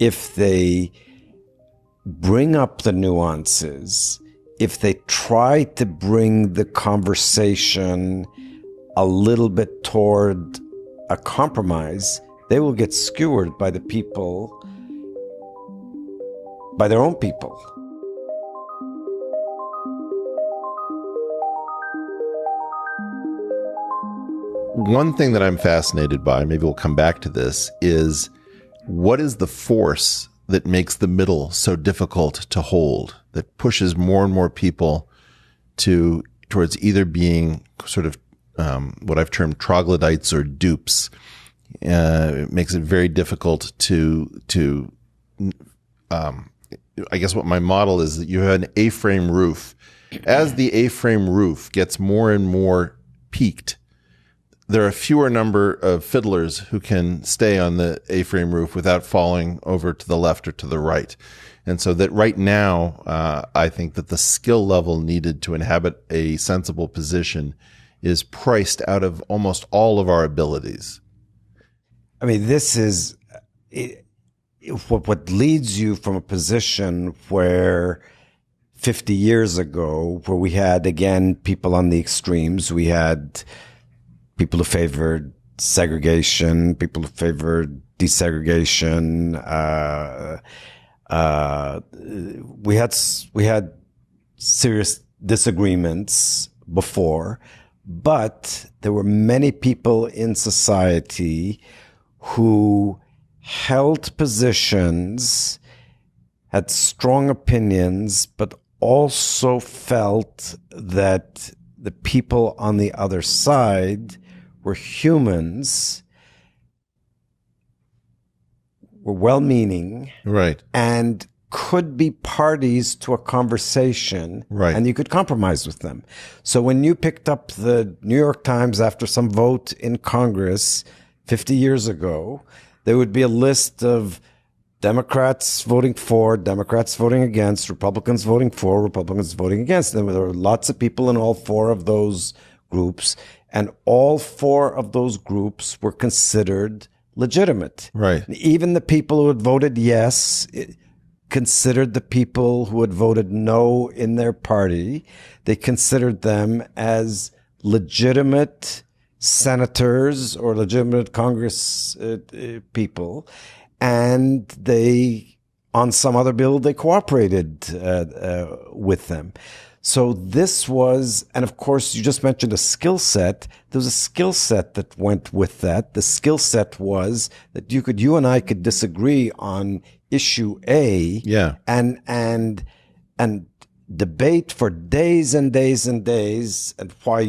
if they bring up the nuances, if they try to bring the conversation a little bit toward a compromise, they will get skewered by the people, by their own people. One thing that I'm fascinated by, maybe we'll come back to this, is what is the force that makes the middle so difficult to hold, that pushes more and more people towards either being sort of what I've termed troglodytes or dupes. It makes it very difficult to I guess what my model is that you have an A-frame roof. As the A-frame roof gets more and more peaked, there are a fewer number of fiddlers who can stay on the A-frame roof without falling over to the left or to the right. And so that right now, I think that the skill level needed to inhabit a sensible position is priced out of almost all of our abilities. I mean, this is what leads you from a position where 50 years ago, where we had, again, people on the extremes. We had people who favored segregation, people who favored desegregation. We had serious disagreements before, but there were many people in society who held positions, had strong opinions, but also felt that the people on the other side were humans, were well-meaning, right, and could be parties to a conversation, right, and you could compromise with them. So when you picked up the New York Times after some vote in Congress 50 years ago, there would be a list of Democrats voting for, Democrats voting against, Republicans voting for, Republicans voting against. There were lots of people in all four of those groups, and all four of those groups were considered legitimate. Right. Even the people who had voted yes considered the people who had voted no in their party. They considered them as legitimate senators or legitimate Congress people. And they, on some other bill, they cooperated with them. So this was, and of course, you just mentioned a skill set. There was a skill set that went with that. The skill set was that you and I could disagree on issue A, yeah, and debate for days and days and days, and why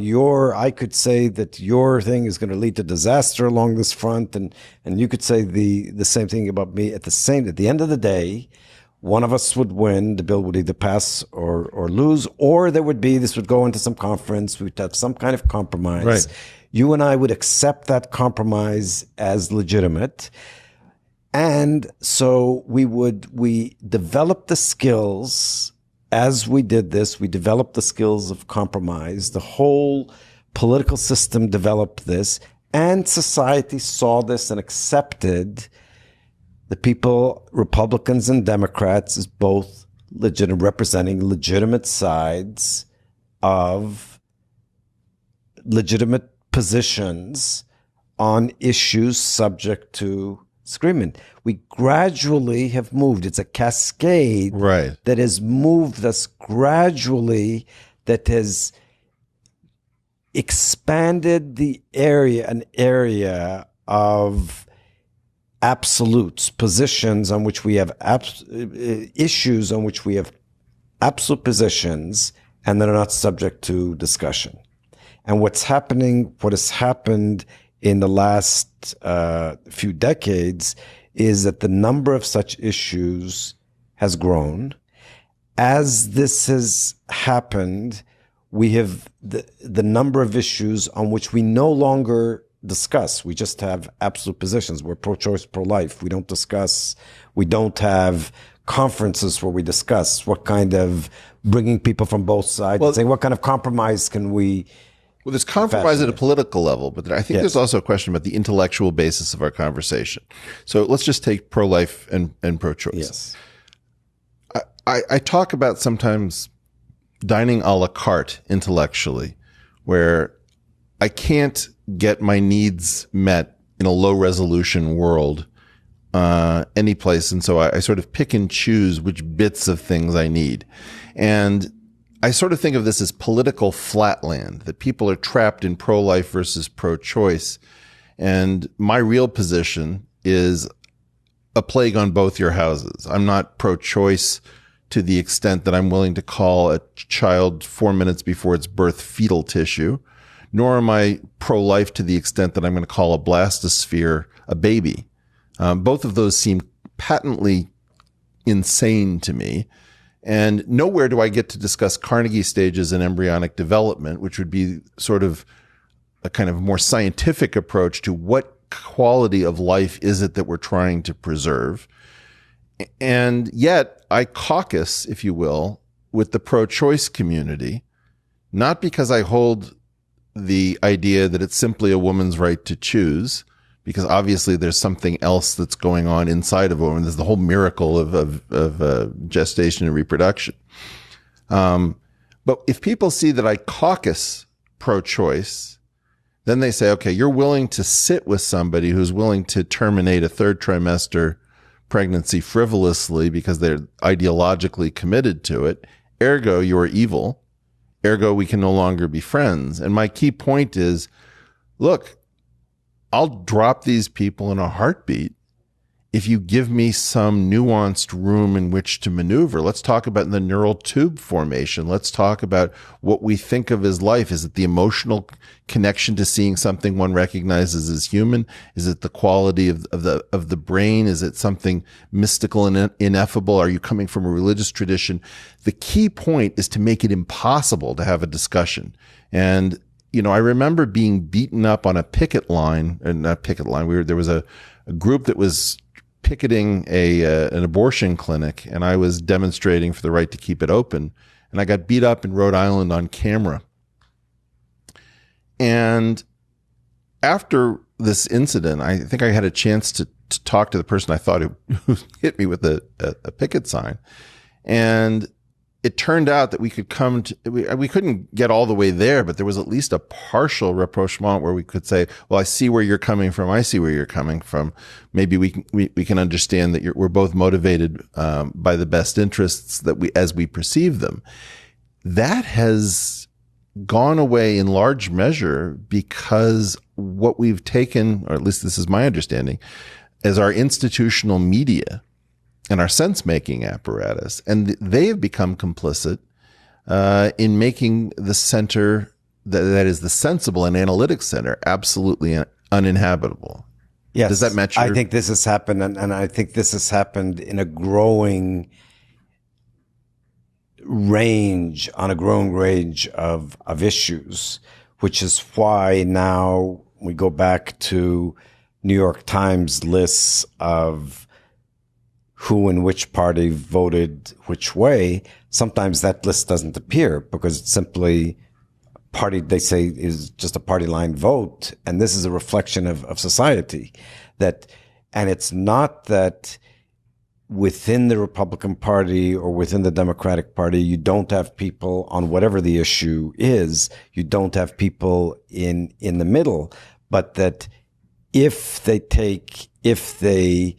I could say that your thing is going to lead to disaster along this front, and you could say the same thing about me. At the end of the day, one of us would win. The bill would either pass or lose, or this would go into some conference. We'd have some kind of compromise. Right. You and I would accept that compromise as legitimate. And so we developed the skills. As we did this, we developed the skills of compromise. The whole political system developed this, and society saw this and accepted the people, Republicans and Democrats, as both representing legitimate sides of legitimate positions on issues subject to disagreement. We gradually have moved. It's a cascade, right, that has moved us gradually, that has expanded an area of absolutes, positions on which we have issues on which we have absolute positions, and that are not subject to discussion. And what has happened in the last few decades is that the number of such issues has grown. As this has happened, we have the number of issues on which we no longer discuss. We just have absolute positions. We're pro-choice, pro-life. We don't have conferences where we discuss what kind of bringing people from both sides and saying what kind of compromise can we Well, there's compromise at a political level, but I think there's also a question about the intellectual basis of our conversation. So let's just take pro-life and pro-choice. Yes. I talk about sometimes dining a la carte intellectually, where I can't get my needs met in a low resolution world any place. And so I sort of pick and choose which bits of things I need. And I sort of think of this as political flatland, that people are trapped in pro-life versus pro-choice. And my real position is a plague on both your houses. I'm not pro-choice to the extent that I'm willing to call a child 4 minutes before its birth fetal tissue, nor am I pro-life to the extent that I'm going to call a blastosphere a baby. Both of those seem patently insane to me. And nowhere do I get to discuss Carnegie stages in embryonic development, which would be sort of a kind of more scientific approach to what quality of life is it that we're trying to preserve. And yet I caucus, if you will, with the pro-choice community, not because I hold the idea that it's simply a woman's right to choose, because obviously there's something else that's going on inside of a woman. There's the whole miracle of gestation and reproduction. But if people see that I caucus pro-choice, then they say, okay, you're willing to sit with somebody who's willing to terminate a third trimester pregnancy frivolously because they're ideologically committed to it. Ergo, you're evil. Ergo, we can no longer be friends. And my key point is, look, I'll drop these people in a heartbeat if you give me some nuanced room in which to maneuver. Let's talk about the neural tube formation. Let's talk about what we think of as life. Is it the emotional connection to seeing something one recognizes as human? Is it the quality of the brain? Is it something mystical and ineffable? Are you coming from a religious tradition? The key point is to make it impossible to have a discussion. And I remember being beaten up on a picket line, and not picket line. There was a group that was picketing an abortion clinic, and I was demonstrating for the right to keep it open. And I got beat up in Rhode Island on camera. And after this incident, I think I had a chance to talk to the person I thought who hit me with a picket sign. And it turned out that we could we couldn't get all the way there, but there was at least a partial rapprochement where we could say, well, I see where you're coming from. I see where you're coming from. Maybe we can understand that we're both motivated by the best interests as we perceive them. That has gone away in large measure because what we've taken, or at least this is my understanding, as our institutional media and our sense-making apparatus, and they have become complicit in making the center, that is the sensible and analytic center, absolutely uninhabitable. Yes. Does that match your... I think this has happened, and I think this has happened in a growing range of issues, which is why now we go back to New York Times lists of who and which party voted which way. Sometimes that list doesn't appear because it's simply party, they say, is just a party line vote. And this is a reflection of society and it's not that within the Republican Party or within the Democratic Party, you don't have people on whatever the issue is, you don't have people in the middle, but that if they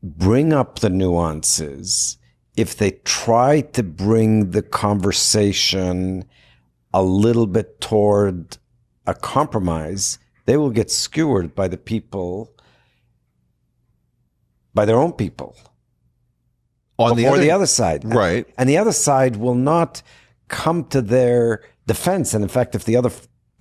bring up the nuances, if they try to bring the conversation a little bit toward a compromise, they will get skewered by their own people. Or the other side. Right. And the other side will not come to their defense. And in fact, if the other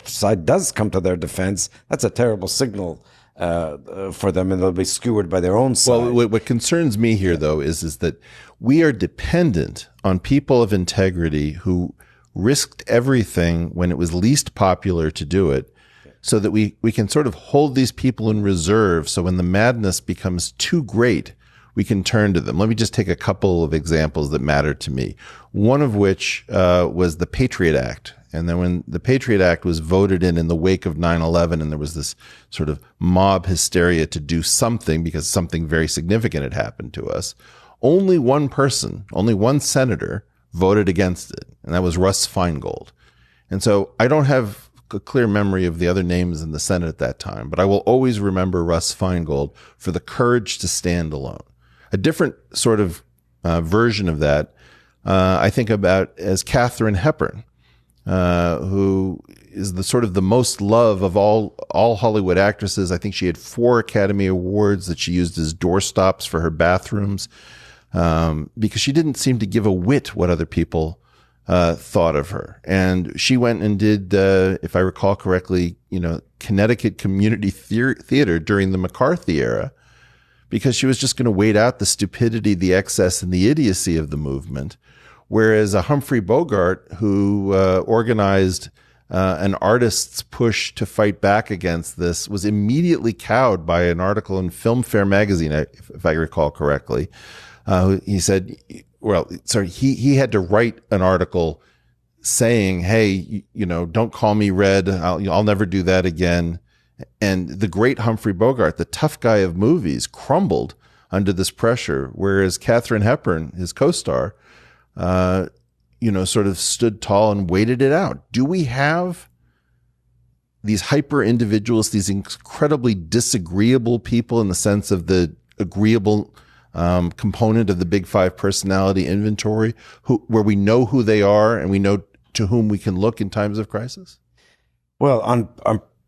side does come to their defense, that's a terrible signal for them, and they'll be skewered by their own side. Well, what concerns me here, though, is that we are dependent on people of integrity who risked everything when it was least popular to do it, so that we can sort of hold these people in reserve. So when the madness becomes too great, we can turn to them. Let me just take a couple of examples that matter to me. One of which was the Patriot Act. And then when the Patriot Act was voted in the wake of 9/11, and there was this sort of mob hysteria to do something because something very significant had happened to us, only one person, only one senator voted against it, and that was Russ Feingold. And so I don't have a clear memory of the other names in the Senate at that time, but I will always remember Russ Feingold for the courage to stand alone. A different sort of version of that I think about as Katharine Hepburn, who is the sort of the most loved of all Hollywood actresses. I think she had 4 Academy Awards that she used as doorstops for her bathrooms, because she didn't seem to give a whit what other people thought of her. And she went and did, if I recall correctly, Connecticut Community Theater during the McCarthy era, because she was just going to wait out the stupidity, the excess, and the idiocy of the movement. Whereas a Humphrey Bogart, who organized an artist's push to fight back against this, was immediately cowed by an article in Filmfare magazine, if I recall correctly. He said, he had to write an article saying, hey, don't call me Red. I'll never do that again. And the great Humphrey Bogart, the tough guy of movies, crumbled under this pressure, whereas Katharine Hepburn, his co-star, sort of stood tall and waited it out. Do we have these hyper individuals, these incredibly disagreeable people in the sense of the agreeable component of the Big Five personality inventory, where we know who they are and we know to whom we can look in times of crisis? Well, on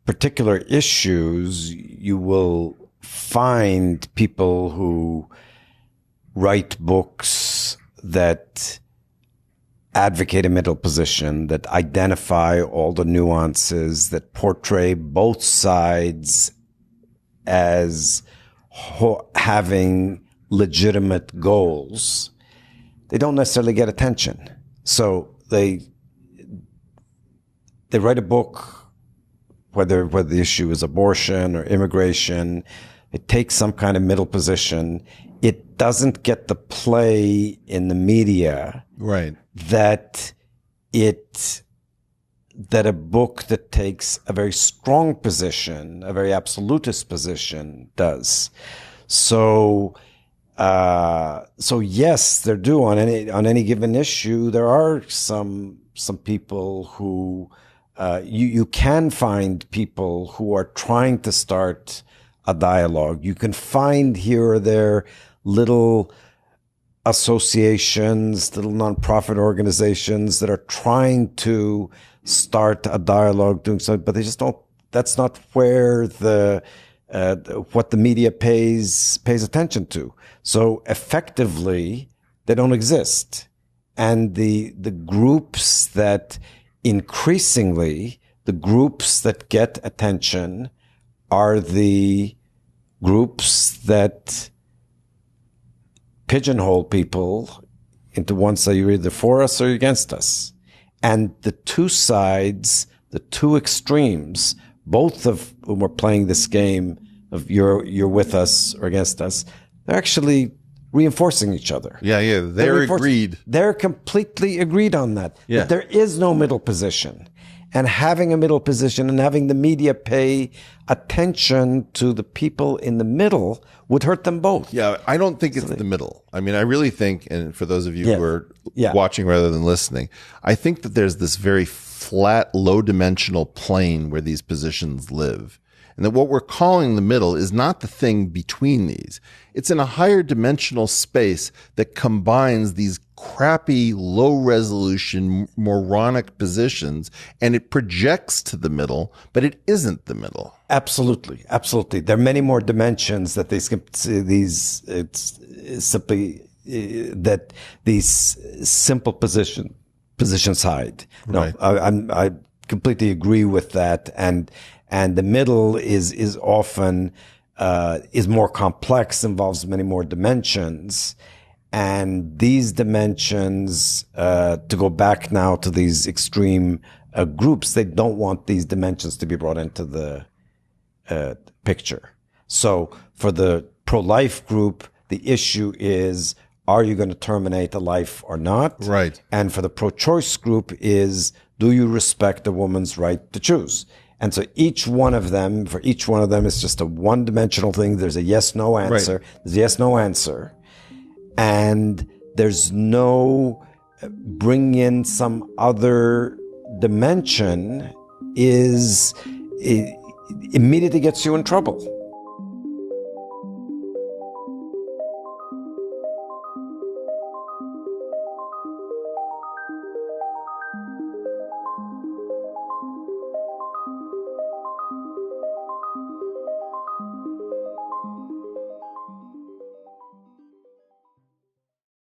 particular issues, you will find people who write books that advocate a middle position, that identify all the nuances, that portray both sides as having legitimate goals. They don't necessarily get attention. So they write a book, whether the issue is abortion or immigration. It takes some kind of middle position. It doesn't get the play in the media, right, that a book that takes a very strong position, a very absolutist position, does. So yes, there do on any given issue. There are some people who you can find people who are trying to start a dialogue. You can find here or there little associations, little nonprofit organizations that are trying to start a dialogue, doing something, but they just don't. That's not where what the media pays attention to. So effectively, they don't exist. And the groups that increasingly, the groups that get attention are the groups that pigeonhole people into one side. You're either for us or against us. And the two sides, the two extremes, both of whom are playing this game of you're with us or against us, they're actually reinforcing each other. Yeah. They're agreed. They're completely agreed on that. Yeah. But there is no middle position. And having a middle position and having the media pay attention to the people in the middle would hurt them both. Yeah, I don't think it's the middle. I mean, I really think, and for those of you who are watching rather than listening, I think that there's this very flat, low-dimensional plane where these positions live. And that what we're calling the middle is not the thing between these. It's in a higher dimensional space that combines these crappy, low-resolution, moronic positions, and it projects to the middle, but it isn't the middle. Absolutely. There are many more dimensions that these simple positions hide. No, Right. I completely agree with that. And the middle is often is more complex, involves many more dimensions. And these dimensions, to go back now to these extreme groups, they don't want these dimensions to be brought into the picture. So for the pro-life group, The issue is, are you going to terminate the life or not? Right. And for the pro-choice group is, do you respect a woman's right to choose? And so for each one of them, it's just a one-dimensional thing. There's a yes-no answer. Right. There's a yes-no answer. And there's no bring in some other dimension immediately gets you in trouble.